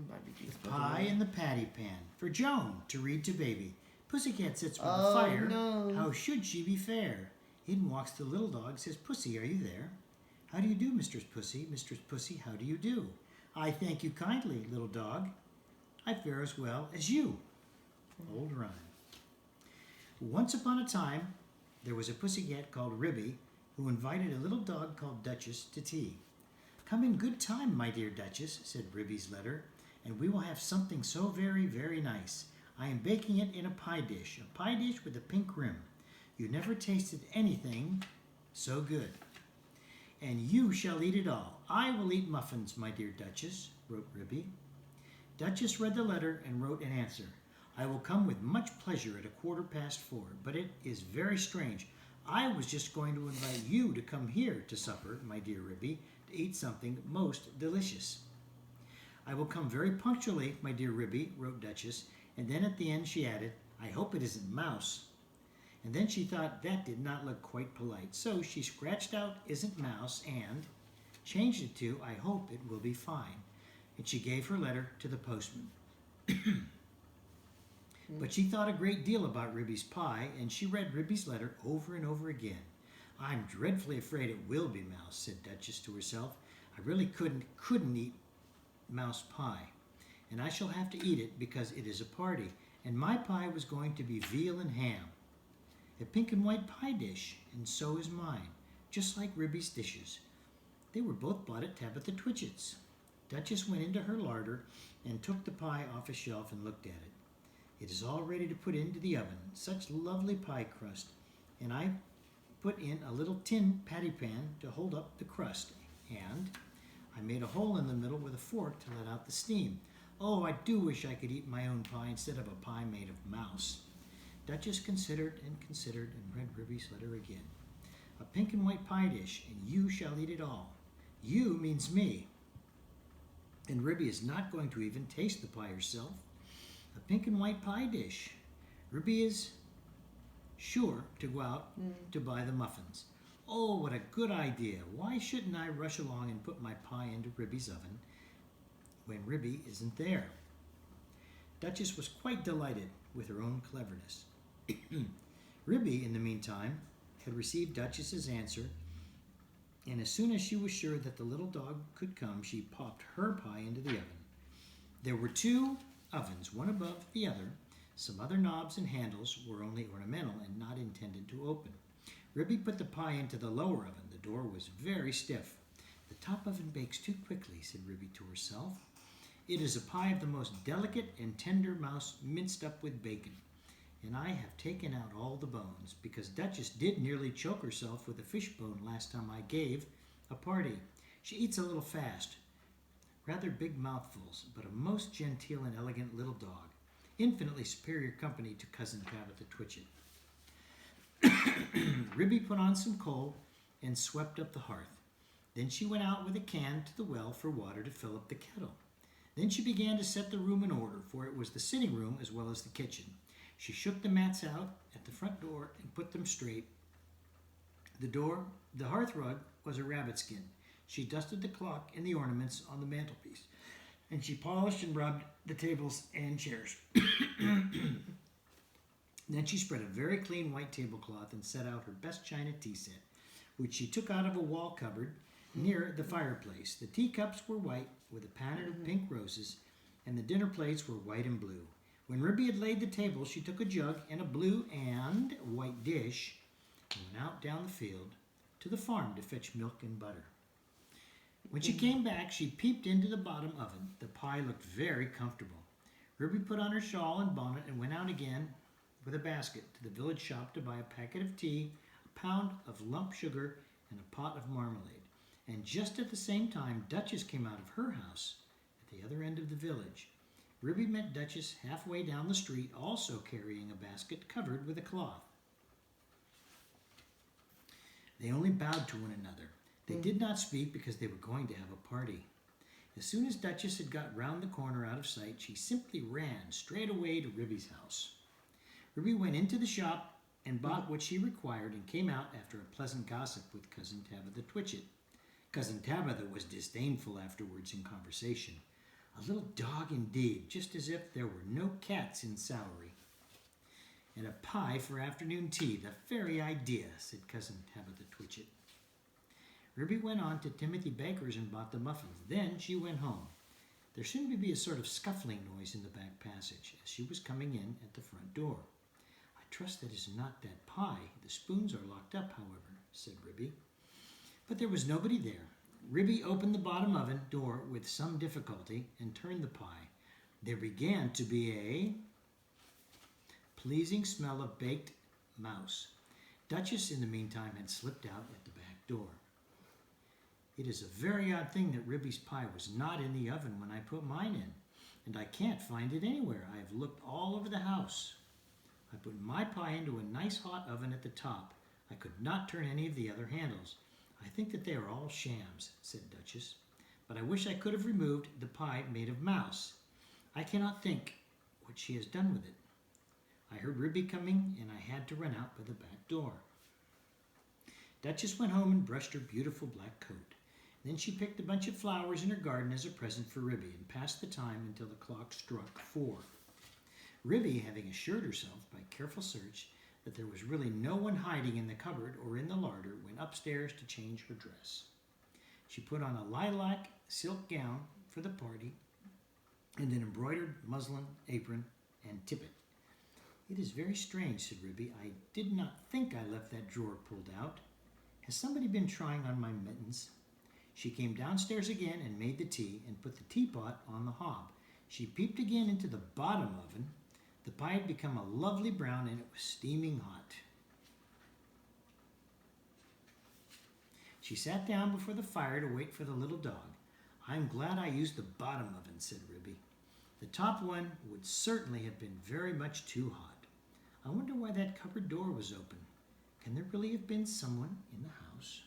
with pie in the patty pan for Joan to read to baby. Pussycat sits by the fire. No. How should she be fair? In walks the little dog, says, Pussy, are you there? How do you do, Mistress Pussy? Mistress Pussy, how do you do? I thank you kindly, little dog. I fare as well as you. Old rhyme. Once upon a time, there was a pussycat called Ribby who invited a little dog called Duchess to tea. Come in good time, my dear Duchess, said Ribby's letter, and we will have something so very, very nice. I am baking it in a pie dish with a pink rim. You never tasted anything so good. And you shall eat it all. I will eat muffins, my dear Duchess, wrote Ribby. Duchess read the letter and wrote an answer. I will come with much pleasure at 4:15, but it is very strange. I was just going to invite you to come here to supper, my dear Ribby, to eat something most delicious. I will come very punctually, my dear Ribby, wrote Duchess, and then at the end she added, I hope it isn't mouse. And then she thought that did not look quite polite, so she scratched out isn't mouse and changed it to I hope it will be fine, and she gave her letter to the postman. But she thought a great deal about Ribby's pie, and she read Ribby's letter over and over again. I'm dreadfully afraid it will be mouse, said Duchess to herself. I really couldn't eat mouse pie, and I shall have to eat it because it is a party, and my pie was going to be veal and ham. A pink and white pie dish, and so is mine, just like Ribby's dishes. They were both bought at Tabitha Twitchit's. Duchess went into her larder and took the pie off a shelf and looked at it. It is all ready to put into the oven, such lovely pie crust, and I put in a little tin patty pan to hold up the crust, and I made a hole in the middle with a fork to let out the steam. Oh, I do wish I could eat my own pie instead of a pie made of mouse. Duchess considered and read Ribby's letter again. A pink and white pie dish, and you shall eat it all. You means me. And Ribby is not going to even taste the pie herself. A pink and white pie dish. Ribby is sure to go out to buy the muffins. Oh, what a good idea. Why shouldn't I rush along and put my pie into Ribby's oven when Ribby isn't there? Duchess was quite delighted with her own cleverness. Ribby, in the meantime, had received Duchess's answer, and as soon as she was sure that the little dog could come, she popped her pie into the oven. There were 2 ovens, one above the other. Some other knobs and handles were only ornamental and not intended to open. Ribby put the pie into the lower oven. The door was very stiff. The top oven bakes too quickly, said Ribby to herself. It is a pie of the most delicate and tender mouse minced up with bacon, and I have taken out all the bones, because Duchess did nearly choke herself with a fish bone last time I gave a party. She eats a little fast, rather big mouthfuls, but a most genteel and elegant little dog, infinitely superior company to Cousin Tabitha Twitchit. Ribby put on some coal and swept up the hearth. Then she went out with a can to the well for water to fill up the kettle. Then she began to set the room in order, for it was the sitting room as well as the kitchen. She shook the mats out at the front door and put them straight. The hearth rug was a rabbit skin. She dusted the clock and the ornaments on the mantelpiece, and she polished and rubbed the tables and chairs. Then she spread a very clean white tablecloth and set out her best china tea set, which she took out of a wall cupboard near the fireplace. The teacups were white with a pattern of pink roses, and the dinner plates were white and blue. When Ribby had laid the table, she took a jug and a blue and white dish and went out down the field to the farm to fetch milk and butter. When she came back, she peeped into the bottom oven. The pie looked very comfortable. Ribby put on her shawl and bonnet and went out again with a basket to the village shop to buy a packet of tea, a pound of lump sugar, and a pot of marmalade. And just at the same time, Duchess came out of her house at the other end of the village. Ribby met Duchess halfway down the street, also carrying a basket covered with a cloth. They only bowed to one another. They did not speak because they were going to have a party. As soon as Duchess had got round the corner out of sight, she simply ran straight away to Ribby's house. Ribby went into the shop and bought what she required and came out after a pleasant gossip with Cousin Tabitha Twitchit. Cousin Tabitha was disdainful afterwards in conversation. A little dog indeed, just as if there were no cats in Sowery. And a pie for afternoon tea, the very idea, said Cousin Tabitha Twitchit. Ruby went on to Timothy Baker's and bought the muffins. Then she went home. There seemed to be a sort of scuffling noise in the back passage as she was coming in at the front door. I trust that is not that pie. The spoons are locked up, however, said Ribby. But there was nobody there. Ribby opened the bottom oven door with some difficulty and turned the pie. There began to be a pleasing smell of baked mouse. Duchess, in the meantime, had slipped out at the back door. It is a very odd thing that Ribby's pie was not in the oven when I put mine in, and I can't find it anywhere. I have looked all over the house. I put my pie into a nice hot oven at the top. I could not turn any of the other handles. I think that they are all shams, said Duchess, but I wish I could have removed the pie made of mouse. I cannot think what she has done with it. I heard Ribby coming, and I had to run out by the back door. Duchess went home and brushed her beautiful black coat. Then she picked a bunch of flowers in her garden as a present for Ribby and passed the time until the clock struck 4. Ribby, having assured herself by careful search that there was really no one hiding in the cupboard or in the larder, went upstairs to change her dress. She put on a lilac silk gown for the party and an embroidered muslin apron and tippet. It is very strange, said Ribby. I did not think I left that drawer pulled out. Has somebody been trying on my mittens? She came downstairs again and made the tea and put the teapot on the hob. She peeped again into the bottom oven. The pie had become a lovely brown and it was steaming hot. She sat down before the fire to wait for the little dog. I'm glad I used the bottom oven, said Ribby. The top one would certainly have been very much too hot. I wonder why that cupboard door was open. Can there really have been someone in the house?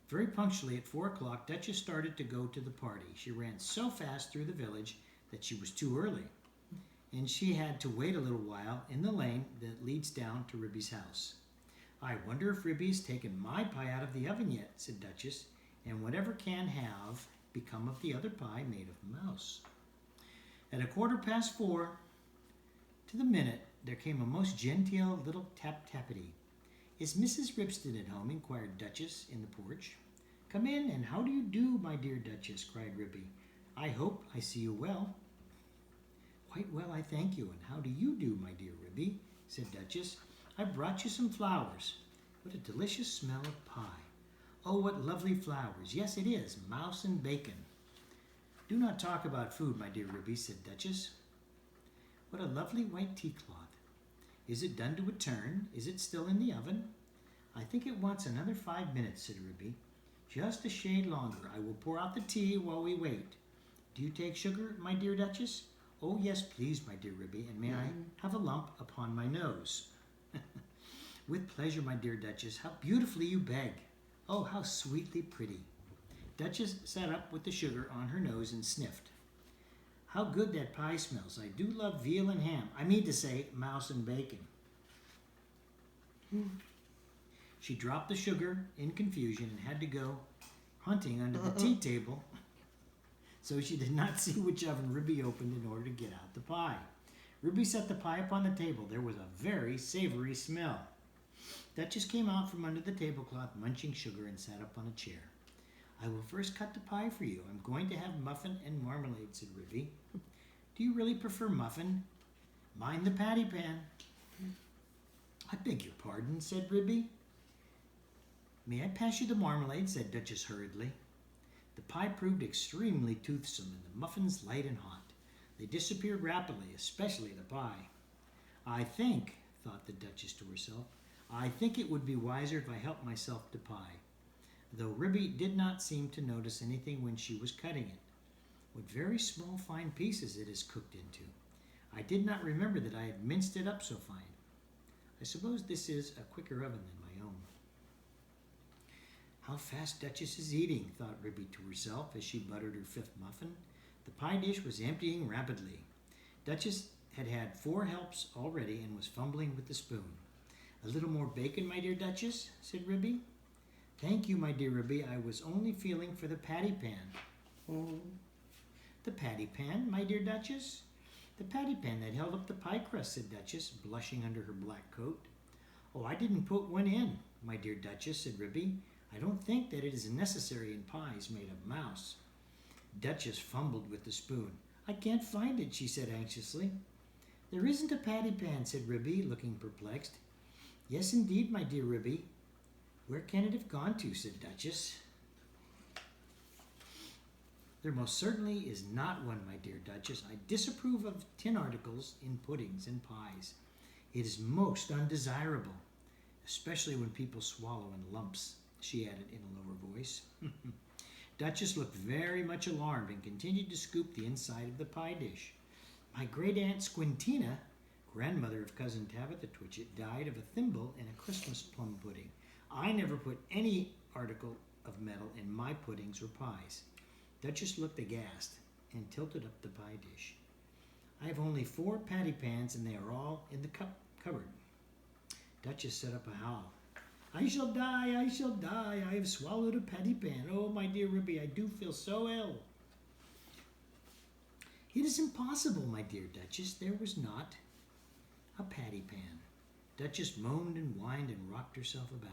Very punctually at 4 o'clock, Duchess started to go to the party. She ran so fast through the village that she was too early, and she had to wait a little while in the lane that leads down to Ribby's house. I wonder if Ribby has taken my pie out of the oven yet, said Duchess, and whatever can have become of the other pie made of mouse. At 4:15 to the minute, there came a most genteel little tap-tappity. Is Mrs. Ribston at home? Inquired Duchess in the porch. Come in, and how do you do, my dear Duchess? Cried Ribby. I hope I see you well. Quite well, I thank you, and how do you do, my dear Ribby? Said Duchess. I brought you some flowers. What a delicious smell of pie. Oh, what lovely flowers. Yes, it is, mouse and bacon. Do not talk about food, my dear Ribby, said Duchess. What a lovely white tea cloth. Is it done to a turn? Is it still in the oven? I think it wants another 5 minutes, said Ribby. Just a shade longer. I will pour out the tea while we wait. Do you take sugar, my dear Duchess? Oh, yes, please, my dear Ribby, and may I have a lump upon my nose? With pleasure, my dear Duchess. How beautifully you beg. Oh, how sweetly pretty. Duchess sat up with the sugar on her nose and sniffed. How good that pie smells. I do love veal and ham. I mean to say, mouse and bacon. She dropped the sugar in confusion and had to go hunting under the tea table, so she did not see which oven Ribby opened in order to get out the pie. Ribby set the pie upon the table. There was a very savory smell. Duchess came out from under the tablecloth, munching sugar, and sat up on a chair. I will first cut the pie for you. I'm going to have muffin and marmalade, said Ribby. Do you really prefer muffin? Mind the patty pan. I beg your pardon, said Ribby. May I pass you the marmalade, said Duchess hurriedly. The pie proved extremely toothsome and the muffins light and hot. They disappeared rapidly, especially the pie. I think, thought the Duchess to herself, I think it would be wiser if I helped myself to pie, though Ribby did not seem to notice anything when she was cutting it. What very small fine pieces it is cooked into. I did not remember that I had minced it up so fine. I suppose this is a quicker oven than my own. How fast Duchess is eating, thought Ribby to herself as she buttered her 5th muffin. The pie dish was emptying rapidly. Duchess had had 4 helps already and was fumbling with the spoon. A little more bacon, my dear Duchess, said Ribby. Thank you, my dear Ribby. I was only feeling for the patty pan. The patty pan, my dear Duchess? The patty pan that held up the pie crust, said Duchess, blushing under her black coat. Oh, I didn't put one in, my dear Duchess, said Ribby. I don't think that it is necessary in pies made of mouse. Duchess fumbled with the spoon. I can't find it, she said anxiously. There isn't a patty pan, said Ribby, looking perplexed. Yes, indeed, my dear Ribby. Where can it have gone to, said Duchess. There most certainly is not one, my dear Duchess. I disapprove of tin articles in puddings and pies. It is most undesirable, especially when people swallow in lumps, she added in a lower voice. Duchess looked very much alarmed and continued to scoop the inside of the pie dish. My great-aunt Squintina, grandmother of Cousin Tabitha Twitchit, died of a thimble in a Christmas plum pudding. I never put any article of metal in my puddings or pies. Duchess looked aghast and tilted up the pie dish. I have only 4 patty pans, and they are all in the cupboard. Duchess set up a howl. I shall die, I shall die. I have swallowed a patty pan. Oh, my dear Ribby, I do feel so ill. It is impossible, my dear Duchess. There was not a patty pan. Duchess moaned and whined and rocked herself about.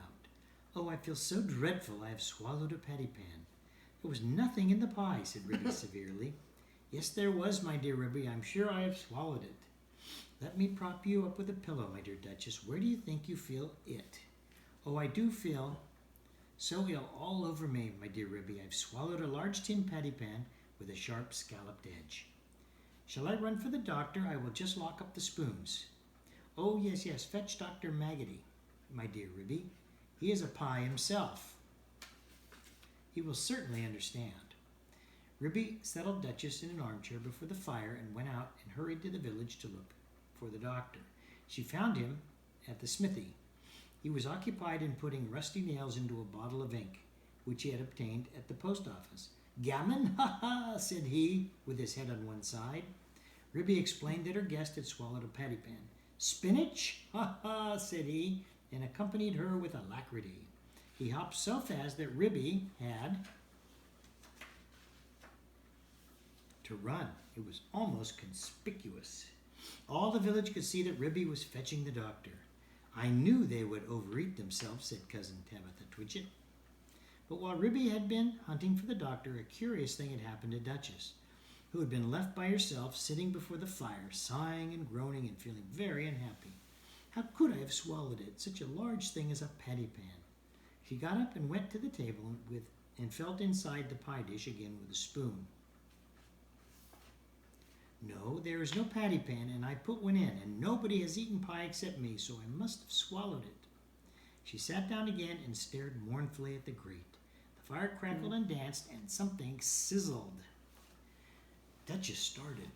Oh, I feel so dreadful. I have swallowed a patty pan. There was nothing in the pie, said Ribby severely. Yes, there was, my dear Ribby. I'm sure I have swallowed it. Let me prop you up with a pillow, my dear Duchess. Where do you think you feel it? Oh, I do feel so ill all over me, my dear Ribby. I've swallowed a large tin patty pan with a sharp scalloped edge. Shall I run for the doctor? I will just lock up the spoons. Oh, yes, yes, fetch Dr. Maggotty, my dear Ribby. He is a pie himself. He will certainly understand. Ribby settled Duchess in an armchair before the fire and went out and hurried to the village to look for the doctor. She found him at the smithy. He was occupied in putting rusty nails into a bottle of ink, which he had obtained at the post office. Gammon, ha ha, said he, with his head on one side. Ribby explained that her guest had swallowed a patty pan. Spinach, ha ha, said he, and accompanied her with alacrity. He hopped so fast that Ribby had to run. It was almost conspicuous. All the village could see that Ribby was fetching the doctor. I knew they would overeat themselves, said Cousin Tabitha Twitchit. But while Ribby had been hunting for the doctor, a curious thing had happened to Duchess, who had been left by herself sitting before the fire, sighing and groaning and feeling very unhappy. How could I have swallowed it, such a large thing as a patty pan? She got up and went to the table and felt inside the pie dish again with a spoon. No, there is no patty pan, and I put one in, and nobody has eaten pie except me, so I must have swallowed it. She sat down again and stared mournfully at the grate. The fire crackled and danced, and something sizzled. Duchess started.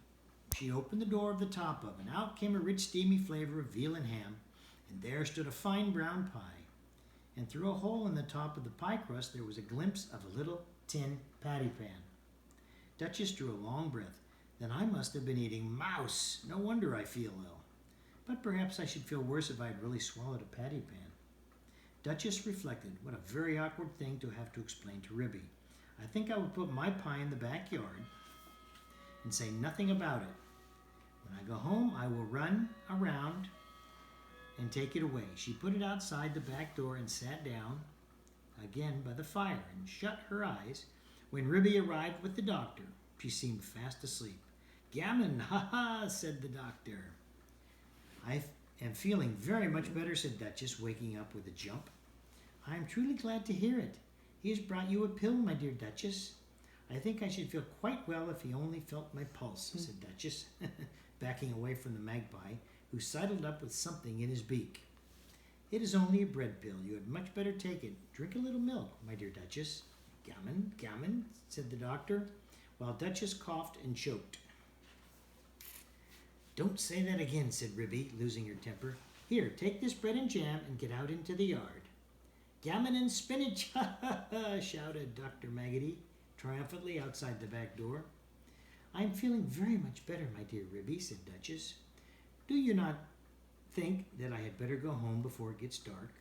She opened the door of the top oven. Out came a rich, steamy flavor of veal and ham, and there stood a fine brown pie. And through a hole in the top of the pie crust there was a glimpse of a little tin patty pan. Duchess drew a long breath. Then I must have been eating mouse. No wonder I feel ill. But perhaps I should feel worse if I had really swallowed a patty pan. Duchess reflected. What a very awkward thing to have to explain to Ribby. I think I will put my pie in the backyard and say nothing about it. When I go home, I will run around and take it away. She put it outside the back door and sat down again by the fire and shut her eyes. When Ribby arrived with the doctor, she seemed fast asleep. Gammon, ha ha, said the doctor. I am feeling very much better, said Duchess, waking up with a jump. I am truly glad to hear it. He has brought you a pill, my dear Duchess. I think I should feel quite well if he only felt my pulse, said Duchess, backing away from the magpie, who sidled up with something in his beak. It is only a bread pill. You had much better take it. Drink a little milk, my dear Duchess. Gammon, gammon, said the doctor, while Duchess coughed and choked. Don't say that again, said Ribby, losing her temper. Here, take this bread and jam and get out into the yard. Gammon and spinach, ha ha ha, shouted Dr. Maggotty triumphantly outside the back door. I am feeling very much better, my dear Ribby, said Duchess. Do you not think that I had better go home before it gets dark?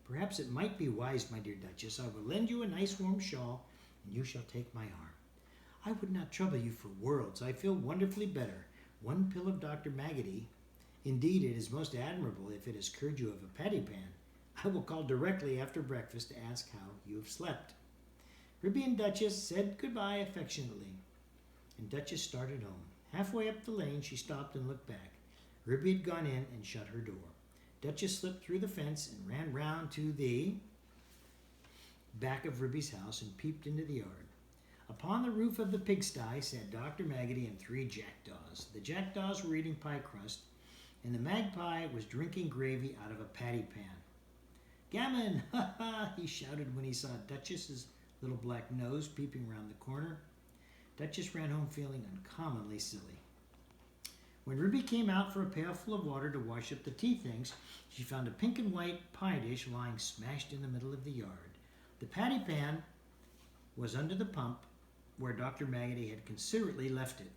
Perhaps it might be wise, my dear Duchess. I will lend you a nice warm shawl, and you shall take my arm. I would not trouble you for worlds. I feel wonderfully better. One pill of Dr. Maggotty. Indeed, it is most admirable if it has cured you of a patty pan. I will call directly after breakfast to ask how you have slept. Ribby and Duchess said goodbye affectionately, and Duchess started home. Halfway up the lane, she stopped and looked back. Ribby had gone in and shut her door. Duchess slipped through the fence and ran round to the back of Ribby's house and peeped into the yard. Upon the roof of the pigsty sat Dr. Maggotty and 3 jackdaws. The jackdaws were eating pie crust, and the magpie was drinking gravy out of a patty pan. Gammon! Ha ha! He shouted when he saw Duchess's little black nose peeping round the corner. Duchess ran home feeling uncommonly silly. When Ribby came out for a pail full of water to wash up the tea things, she found a pink and white pie dish lying smashed in the middle of the yard. The patty pan was under the pump where Dr. Maggotty had considerately left it.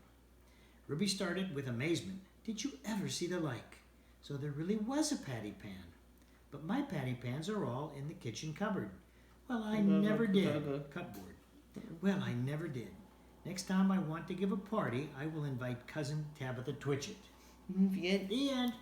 Ribby started with amazement. Did you ever see the like? So there really was a patty pan. But my patty pans are all in the kitchen cupboard. Well, I never did. Cupboard. Well, I never did. Next time I want to give a party, I will invite Cousin Tabitha Twitchit. The end. The end.